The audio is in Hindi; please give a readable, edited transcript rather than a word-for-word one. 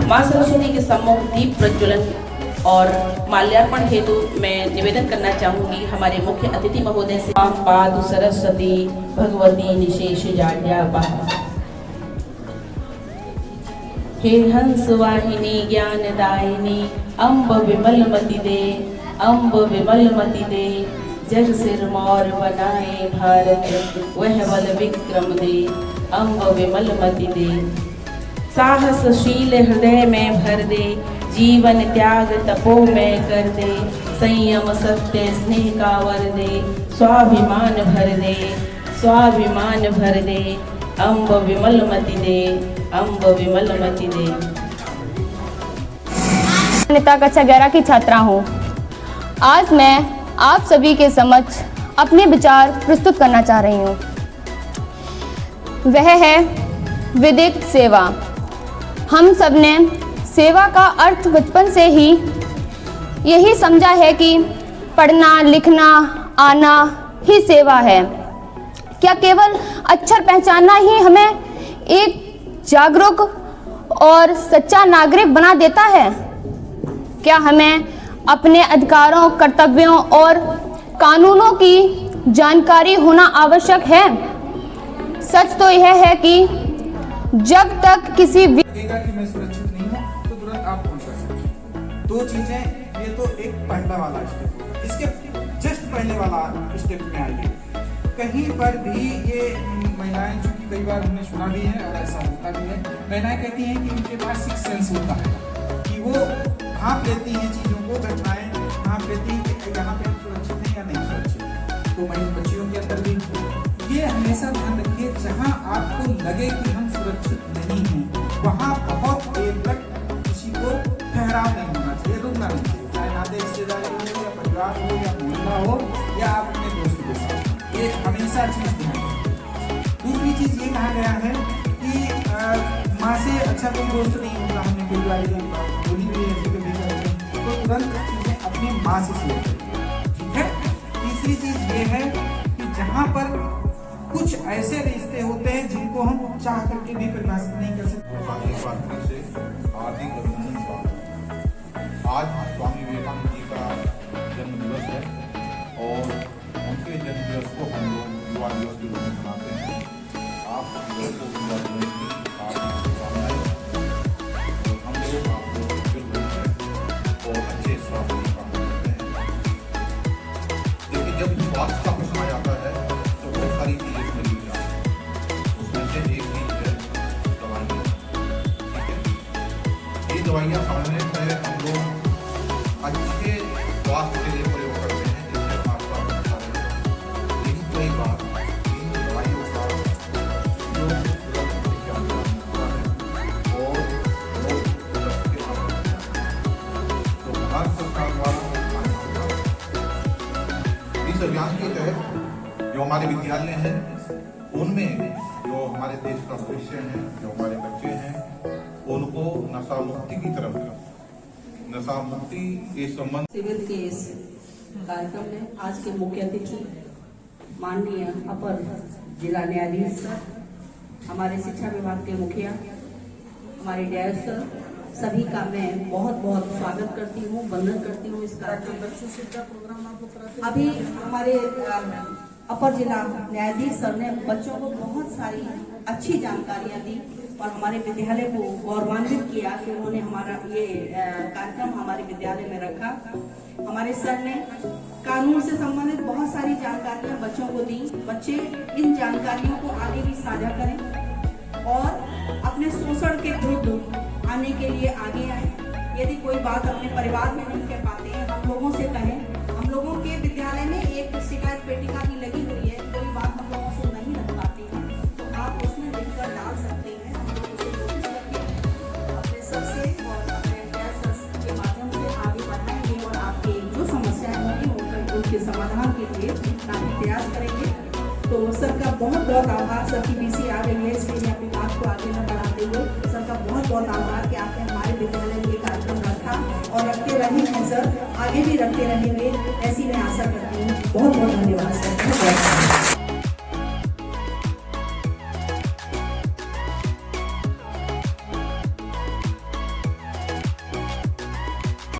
माँ सरस्वती के सम्मुख दीप प्रज्वलन और माल्यार्पण हेतु मैं निवेदन करना चाहूँगी हमारे मुख्य अतिथि महोदय से। पादु सरस्वती भगवती निशेष जाड्यापः। हे हंस वाहिनी ज्ञानदायिनी अम्ब विमलमति दे, अम्ब विमलमति दे। जग सिर मोर बनाए भारत वह बल विक्रम दे, अम्ब विमलमति दे। साहसशील हृदय में भर दे, जीवन त्याग तपो में कर दे। संयम सत्य स्नेह का वर दे, स्वाभिमान भर दे, स्वाभिमान भर दे। अम्ब विमलमति दे, अम्ब विमलमति दे। नेता कक्षा 11 की छात्रा हूँ। आज मैं आप सभी के समक्ष अपने विचार प्रस्तुत करना चाह रही हूँ। वह है विधिक सेवा। हम सब ने सेवा का अर्थ बचपन से ही यही समझा है कि पढ़ना लिखना आना ही सेवा है। क्या केवल अक्षर पहचानना ही हमें एक जागरूक और सच्चा नागरिक बना देता है? क्या हमें अपने अधिकारों, कर्तव्यों और कानूनों की जानकारी होना आवश्यक है? सच तो यह है कि जब तक किसी लगेगा कि मैं सुरक्षित नहीं हूँ तो तुरंत आप फोन कर सकते हैं। दो चीजें, ये तो एक पहला वाला स्टेप, इसके जस्ट पहले वाला स्टेप में आइए। कहीं पर भी ये महिलाएं, जो कि कई बार हमने सुना भी है और ऐसा होता भी है, महिलाएं कहती हैं कि उनके पास सिक्स सेंस होता है कि वो भांप लेती हैं चीजों को, घटनाएं भांप लेती हैं कि यहाँ पे सुरक्षित है या नहीं सुरक्षित। तो महिला बच्चियों के अंदर भी ये हमेशा ध्यान रखिए, जहाँ आपको लगे कि हम सुरक्षित नहीं हैं वहाँ बहुत देर तक किसी को ठहराव नहीं होना चाहिए, रुकना नहीं चाहिए। चाहे नाते रिश्तेदारी हो या परिवार हो या मोहल्ला हो या आप अपने दोस्त के साथ, ये हमेशा चीज ध्यान रखें। दूसरी चीज ये कहा गया है कि माँ से अच्छा कोई दोस्त नहीं होता। हमने कई बार बोली भी ऐसी कभी तो तुरंत चीजें अपनी माँ से शेयर करें, ठीक है। तीसरी चीज ये है कि जहाँ पर कुछ ऐसे रिश्ते होते हैं जिनको हम चाह करके भी परिभाषित नहीं कर सकते। हार्दिक अभिनंदन स्वागत। आज स्वामी विवेकानंद जी का जन्म दिवस है और उनके जन्म दिवस को हम लोग युवा दिवस के रूप में मनाते हैं। आप सभी को युवा दिवस की हार्दिक शुभकामनाएं। हम लोग आपको और अच्छे स्वास्थ्य की कामना करते हैं। देखिए, जब स्वास्थ्य का प्रश्न आ जाता है तो बहुत सारी चीजें इसमें जुड़ जाती हैं। उसमें से एक चीज है दवाइयाँ। ठीक है, ये दवाइयाँ सामान्यतः हम लोग अच्छे स्वास्थ्य के लिए प्रयोग करते हैं, जिससे आपका अच्छा रहेगा। लेकिन कई बार इन दवाइयों का उपयोग तुरंत विज्ञान होता है और लोग तुरंत के बाद तो भारत सरकार द्वारा इस अभियान के तहत जो हमारे विद्यालय हैं उनमें जो हमारे देश का भविष्य है, जो हमारे बच्चे हैं, उनको नशा मुक्ति की तरफ, नशा मुक्ति के संबंध सिविल के इस कार्यक्रम में आज के मुख्य अतिथि माननीय अपर जिला न्यायाधीश सर, हमारे शिक्षा विभाग के मुखिया, हमारे डीआईओ सर, सभी का मैं बहुत बहुत स्वागत करती हूँ, वंदन करती हूँ। इस कार्यक्रम अभी हमारे अपर जिला न्यायाधीश सर ने बच्चों को बहुत सारी अच्छी जानकारियाँ दी और हमारे विद्यालय को गौरवान्वित किया कि उन्होंने हमारा ये कार्यक्रम हमारे विद्यालय में रखा। हमारे सर ने कानून से संबंधित बहुत सारी जानकारियाँ बच्चों को दी। बच्चे इन जानकारियों को आगे भी साझा करें और अपने शोषण के विरुद्ध आने के लिए आगे आए। यदि कोई बात अपने परिवार में नहीं कह पाते हैं, हम लोगों से कहें। हम लोगों के विद्यालय में एक शिकायत पेटिका भी लगी हुई है, कोई बात हम लोगों से नहीं रख पाते हैं तो आप उसमें लिखकर डाल सकते हैं। हम लोग उसे नोटिस करके अपने सबसे और अपने प्रयास के माध्यम से आगे बढ़ाएंगे और आपके जो समस्याएं होंगी उनके समाधान के लिए काफी प्रयास करेंगे। तो सर का बहुत बहुत आभार। सर की बीसी आ गई है, इसलिए मैं अपनी बात को आगे न बढ़ाते हुए सर का बहुत बहुत आभार कि आपने हमारे विद्यालय में ये कार्यक्रम रखा और रखते रहेंगे सर, आगे भी रखते रहेंगे, ऐसी मैं आशा करती हूँ। बहुत बहुत धन्यवाद सर।